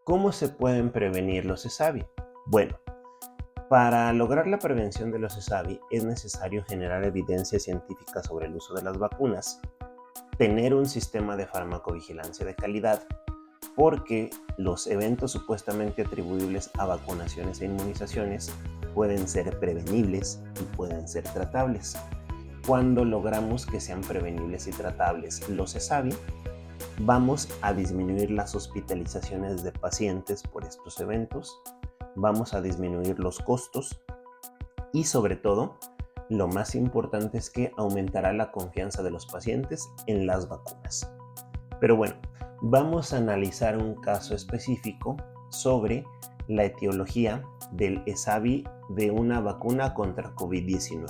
¿Cómo se pueden prevenir los ESAVI? Bueno, para lograr la prevención de los ESAVI es necesario generar evidencia científica sobre el uso de las vacunas, tener un sistema de farmacovigilancia de calidad, porque los eventos supuestamente atribuibles a vacunaciones e inmunizaciones pueden ser prevenibles y pueden ser tratables. Cuando logramos que sean prevenibles y tratables los ESAVI, vamos a disminuir las hospitalizaciones de pacientes por estos eventos, vamos a disminuir los costos y sobre todo, lo más importante es que aumentará la confianza de los pacientes en las vacunas. Pero bueno, vamos a analizar un caso específico sobre la etiología del ESAVI de una vacuna contra COVID-19.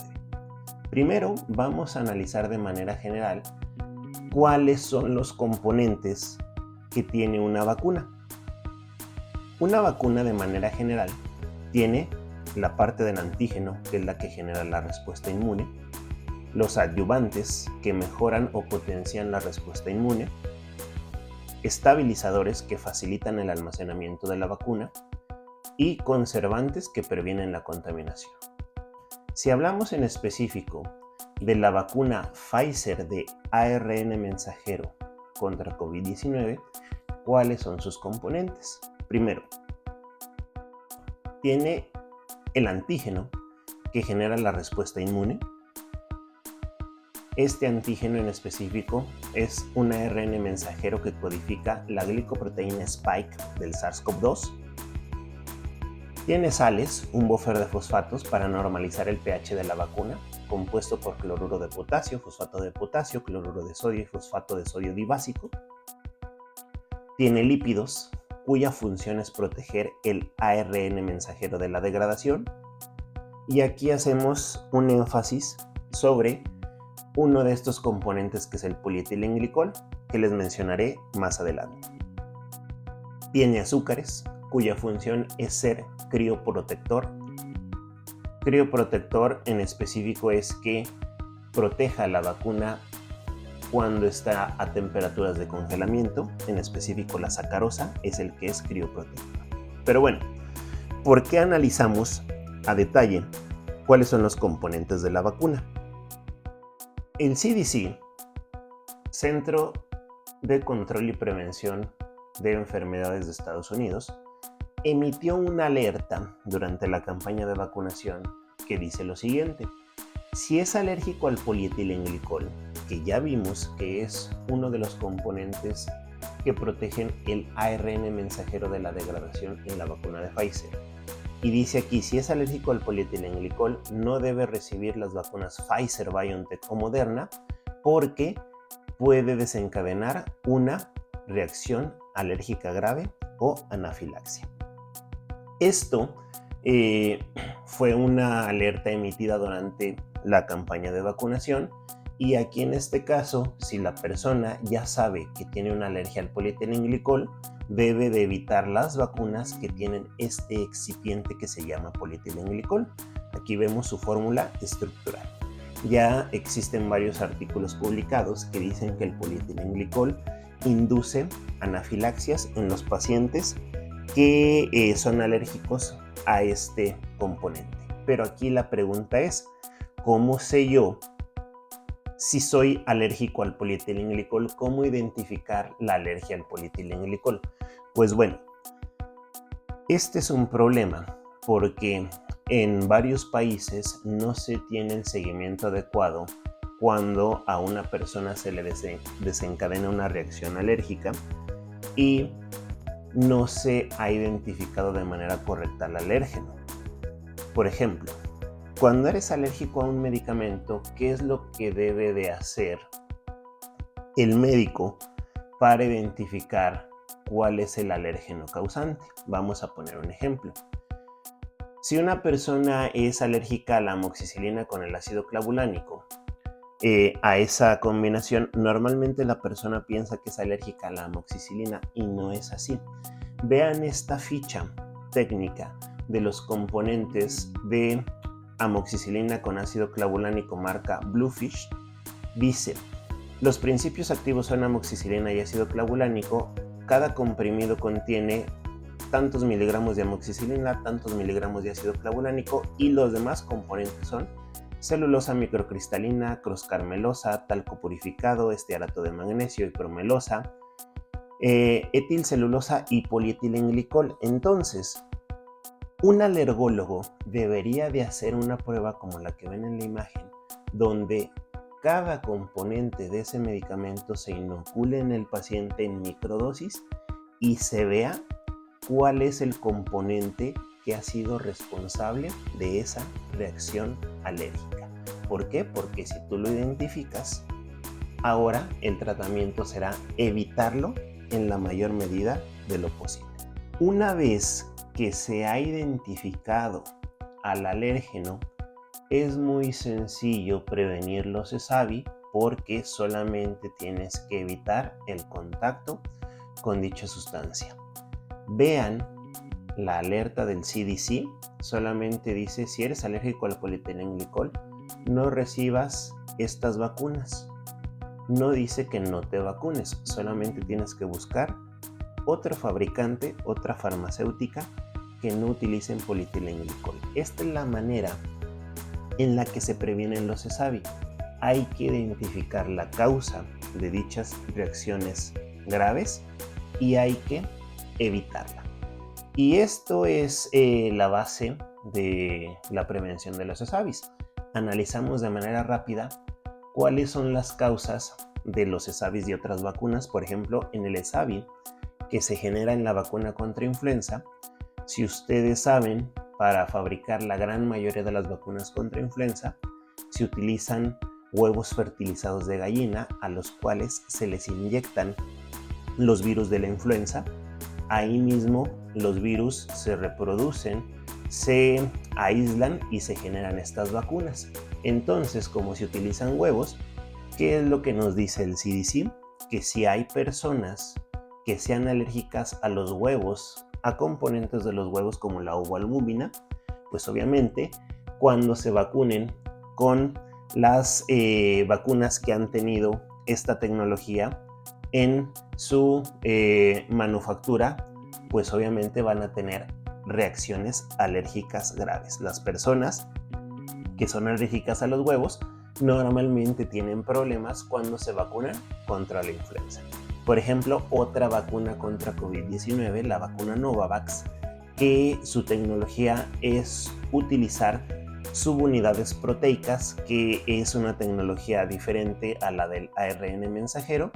Primero, vamos a analizar de manera general cuáles son los componentes que tiene una vacuna. Una vacuna de manera general tiene la parte del antígeno, que es la que genera la respuesta inmune, los adyuvantes, que mejoran o potencian la respuesta inmune, estabilizadores, que facilitan el almacenamiento de la vacuna, y conservantes, que previenen la contaminación. Si hablamos en específico de la vacuna Pfizer de ARN mensajero contra COVID-19, ¿cuáles son sus componentes? Primero, tiene el antígeno, que genera la respuesta inmune. Este antígeno en específico es un ARN mensajero que codifica la glicoproteína Spike del SARS-CoV-2. Tiene sales, un buffer de fosfatos para normalizar el pH de la vacuna, compuesto por cloruro de potasio, fosfato de potasio, cloruro de sodio y fosfato de sodio dibásico. Tiene lípidos, cuya función es proteger el ARN mensajero de la degradación. Y aquí hacemos un énfasis sobre uno de estos componentes, que es el polietilenglicol, que les mencionaré más adelante. Tiene azúcares, cuya función es ser crioprotector. Crioprotector en específico es que proteja la vacuna cuando está a temperaturas de congelamiento, en específico la sacarosa es el que es crioprotector. Pero bueno, ¿por qué analizamos a detalle cuáles son los componentes de la vacuna? El CDC, Centro de Control y Prevención de Enfermedades de Estados Unidos, emitió una alerta durante la campaña de vacunación que dice lo siguiente: si es alérgico al polietilenglicol, que ya vimos que es uno de los componentes que protegen el ARN mensajero de la degradación en la vacuna de Pfizer, y dice aquí, si es alérgico al polietilenglicol, no debe recibir las vacunas Pfizer, BioNTech o Moderna, porque puede desencadenar una reacción alérgica grave o anafilaxia. Esto fue una alerta emitida durante la campaña de vacunación, y aquí en este caso, si la persona ya sabe que tiene una alergia al polietilenglicol, debe de evitar las vacunas que tienen este excipiente que se llama polietilenglicol. Aquí vemos su fórmula estructural. Ya existen varios artículos publicados que dicen que el polietilenglicol induce anafilaxias en los pacientes que son alérgicos a este componente. Pero aquí la pregunta es, ¿cómo sé yo si soy alérgico al polietilenglicol? ¿Cómo identificar la alergia al polietilenglicol? Pues bueno, este es un problema porque en varios países no se tiene el seguimiento adecuado cuando a una persona se le desencadena una reacción alérgica y no se ha identificado de manera correcta el alérgeno. Por ejemplo, cuando eres alérgico a un medicamento, ¿qué es lo que debe de hacer el médico para identificar cuál es el alérgeno causante? Vamos a poner un ejemplo. Si una persona es alérgica a la amoxicilina con el ácido clavulánico, a esa combinación, normalmente la persona piensa que es alérgica a la amoxicilina y no es así. Vean esta ficha técnica de los componentes de amoxicilina con ácido clavulánico marca Bluefish. Dice, los principios activos son amoxicilina y ácido clavulánico. Cada comprimido contiene tantos miligramos de amoxicilina, tantos miligramos de ácido clavulánico, y los demás componentes son celulosa microcristalina, croscarmelosa, talco purificado, estearato de magnesio y promelosa, etilcelulosa y polietilenglicol. Entonces, un alergólogo debería de hacer una prueba como la que ven en la imagen, donde cada componente de ese medicamento se inocule en el paciente en microdosis y se vea cuál es el componente que ha sido responsable de esa reacción alérgica. ¿Por qué? Porque si tú lo identificas, ahora el tratamiento será evitarlo en la mayor medida de lo posible. Una vez que se ha identificado al alérgeno, es muy sencillo prevenir los ESAVI porque solamente tienes que evitar el contacto con dicha sustancia. Vean la alerta del CDC, solamente dice: si eres alérgico al polietilenglicol, no recibas estas vacunas. No dice que no te vacunes, solamente tienes que buscar otro fabricante, otra farmacéutica que no utilicen polietilenglicol. Esta es la manera en la que se previenen los ESAVI. Hay que identificar la causa de dichas reacciones graves y hay que evitarla. Y esto es la base de la prevención de los ESAVIs. Analizamos de manera rápida cuáles son las causas de los ESAVIs de otras vacunas. Por ejemplo, en el ESAVI que se genera en la vacuna contra influenza, si ustedes saben, para fabricar la gran mayoría de las vacunas contra influenza, se utilizan huevos fertilizados de gallina a los cuales se les inyectan los virus de la influenza. Ahí mismo los virus se reproducen, se aíslan y se generan estas vacunas. Entonces, como se utilizan huevos, ¿qué es lo que nos dice el CDC? Que si hay personas que sean alérgicas a los huevos, a componentes de los huevos como la ovoalbúmina, pues obviamente cuando se vacunen con las vacunas que han tenido esta tecnología en su manufactura, pues obviamente van a tener reacciones alérgicas graves. Las personas que son alérgicas a los huevos normalmente tienen problemas cuando se vacunan contra la influenza. Por ejemplo, otra vacuna contra COVID-19, la vacuna Novavax, que su tecnología es utilizar subunidades proteicas, que es una tecnología diferente a la del ARN mensajero.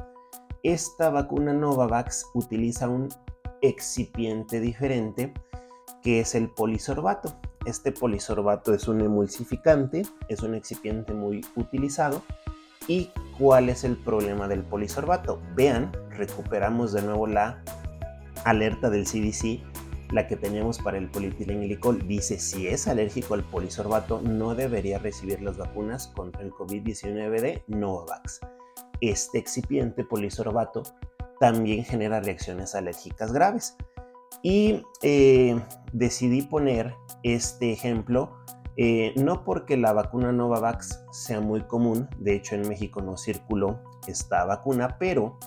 Esta vacuna Novavax utiliza un excipiente diferente, que es el polisorbato. Este polisorbato es un emulsificante, es un excipiente muy utilizado. ¿Y cuál es el problema del polisorbato? Vean, recuperamos de nuevo la alerta del CDC, la que teníamos para el polietilenglicol. Dice: si es alérgico al polisorbato, no debería recibir las vacunas contra el COVID-19 de Novavax. Este excipiente polisorbato también genera reacciones alérgicas graves. Y decidí poner este ejemplo no porque la vacuna Novavax sea muy común, de hecho en México no circuló esta vacuna, pero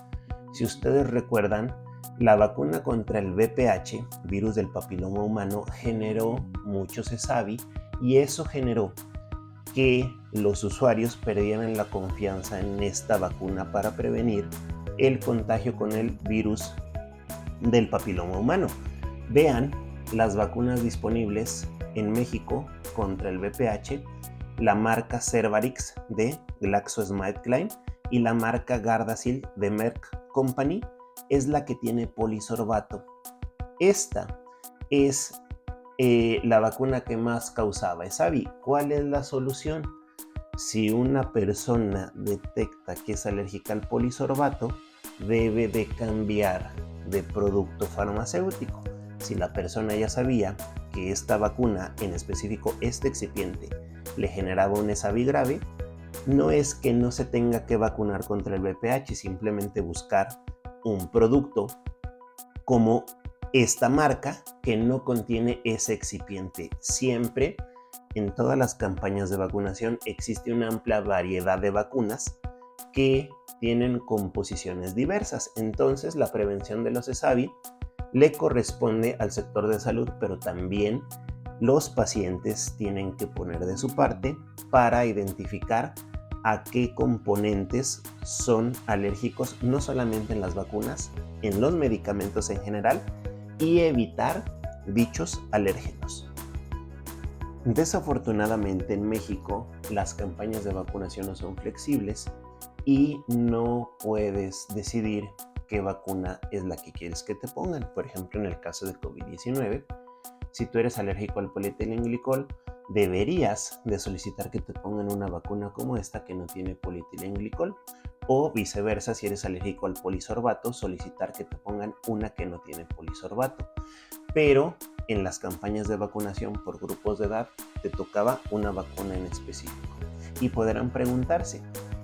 si ustedes recuerdan, la vacuna contra el VPH, virus del papiloma humano, generó muchos ESAVI y eso generó que los usuarios perdieran la confianza en esta vacuna para prevenir el contagio con el virus del papiloma humano. Vean las vacunas disponibles en México contra el VPH, la marca Cervarix de GlaxoSmithKline y la marca Gardasil de Merck Company es la que tiene polisorbato. Esta es la vacuna que más causaba ESAVI. ¿Cuál es la solución? Si una persona detecta que es alérgica al polisorbato, debe de cambiar de producto farmacéutico. Si la persona ya sabía que esta vacuna, en específico este excipiente, le generaba un ESAVI grave, no es que no se tenga que vacunar contra el VPH, simplemente buscar un producto como esta marca que no contiene ese excipiente. Siempre en todas las campañas de vacunación existe una amplia variedad de vacunas que tienen composiciones diversas. Entonces la prevención de los ESAVI le corresponde al sector de salud, pero también los pacientes tienen que poner de su parte para identificar a qué componentes son alérgicos, no solamente en las vacunas, en los medicamentos en general, y evitar dichos alérgenos. Desafortunadamente en México las campañas de vacunación no son flexibles y no puedes decidir qué vacuna es la que quieres que te pongan. Por ejemplo, en el caso de COVID-19, si tú eres alérgico al polietilenglicol, deberías de solicitar que te pongan una vacuna como esta que no tiene polietilenglicol, o viceversa, si eres alérgico al polisorbato, solicitar que te pongan una que no tiene polisorbato. Pero en las campañas de vacunación por grupos de edad te tocaba una vacuna en específico. Y podrán preguntarse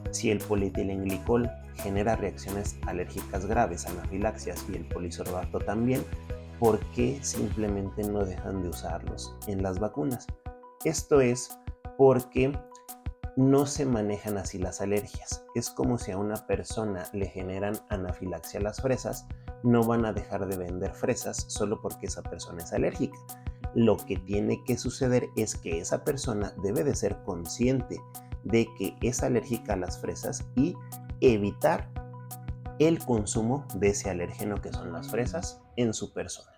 si el polietilenglicol genera reacciones alérgicas graves, anafilaxias, y el polisorbato también, ¿por qué simplemente no dejan de usarlos en las vacunas? Esto es porque no se manejan así las alergias. Es como si a una persona le generan anafilaxia a las fresas, no van a dejar de vender fresas solo porque esa persona es alérgica. Lo que tiene que suceder es que esa persona debe de ser consciente de que es alérgica a las fresas y evitar el consumo de ese alérgeno que son las fresas en su persona.